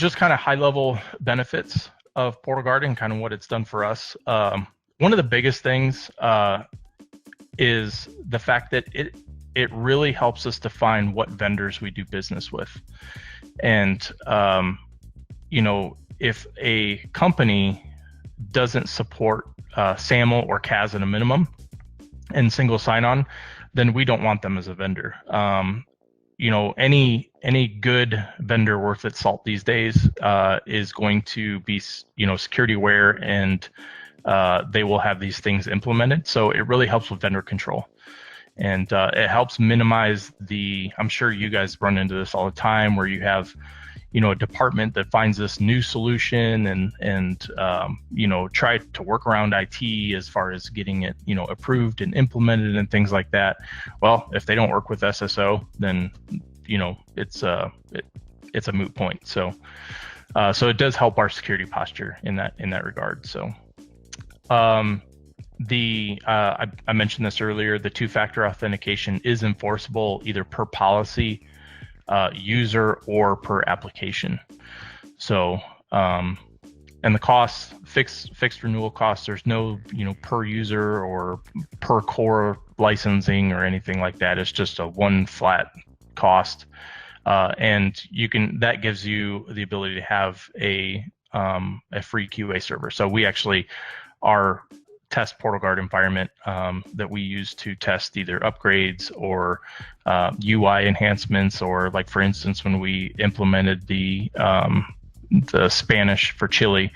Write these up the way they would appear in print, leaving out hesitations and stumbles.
just kind of high level benefits of PortalGuard and kind of what it's done for us. One of the biggest things is the fact that it really helps us define what vendors we do business with. And, if a company doesn't support SAML or CAS at a minimum and single sign-on, then we don't want them as a vendor. Any good vendor worth its salt these days is going to be, security aware, and they will have these things implemented. So it really helps with vendor control. And it helps minimize I'm sure you guys run into this all the time, where you have, a department that finds this new solution and try to work around IT as far as getting it, approved and implemented and things like that. Well, if they don't work with SSO, then, it's a moot point. So it does help our security posture in that regard. So, I mentioned this earlier, the two-factor authentication is enforceable either per policy, user, or per application. So, and the costs, fixed renewal costs, there's no, per user or per core licensing or anything like that. It's just a one flat cost. And that gives you the ability to have a free QA server. So we actually, our test PortalGuard environment that we use to test either upgrades or UI enhancements, or like, for instance, when we implemented the Spanish for Chile,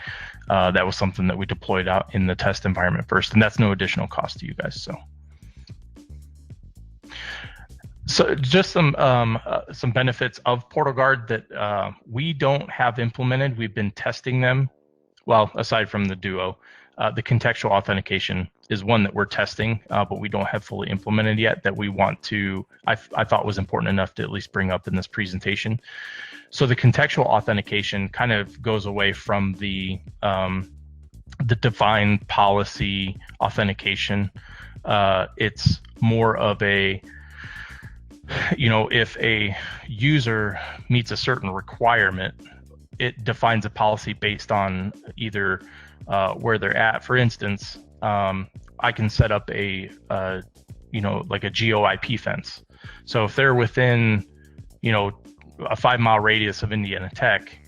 that was something that we deployed out in the test environment first, and that's no additional cost to you guys. So just some benefits of PortalGuard that we don't have implemented. We've been testing them. Well, aside from the Duo, the contextual authentication is one that we're testing, but we don't have fully implemented yet, that we want to, I thought was important enough to at least bring up in this presentation. So the contextual authentication kind of goes away from the defined policy authentication. It's more of a, if a user meets a certain requirement, it defines a policy based on either where they're at. For instance, I can set up a like a GeoIP fence. So if they're within, a 5-mile radius of Indiana Tech,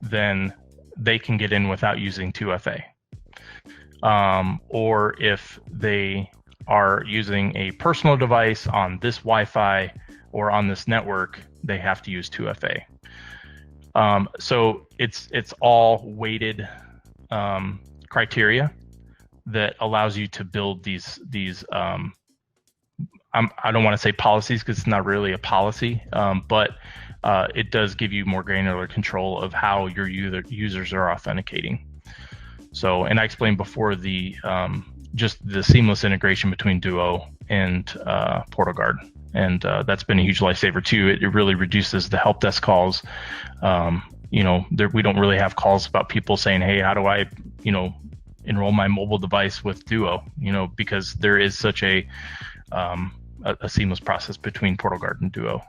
then they can get in without using 2FA. Or if they are using a personal device on this Wi-Fi or on this network, they have to use 2FA. So it's all weighted criteria that allows you to build these I don't want to say policies, because it's not really a policy, but it does give you more granular control of how your users are authenticating. So, and I explained before just the seamless integration between Duo and PortalGuard. And that's been a huge lifesaver too. It really reduces the help desk calls. We don't really have calls about people saying, hey, how do I, enroll my mobile device with Duo, because there is such a seamless process between PortalGuard and Duo.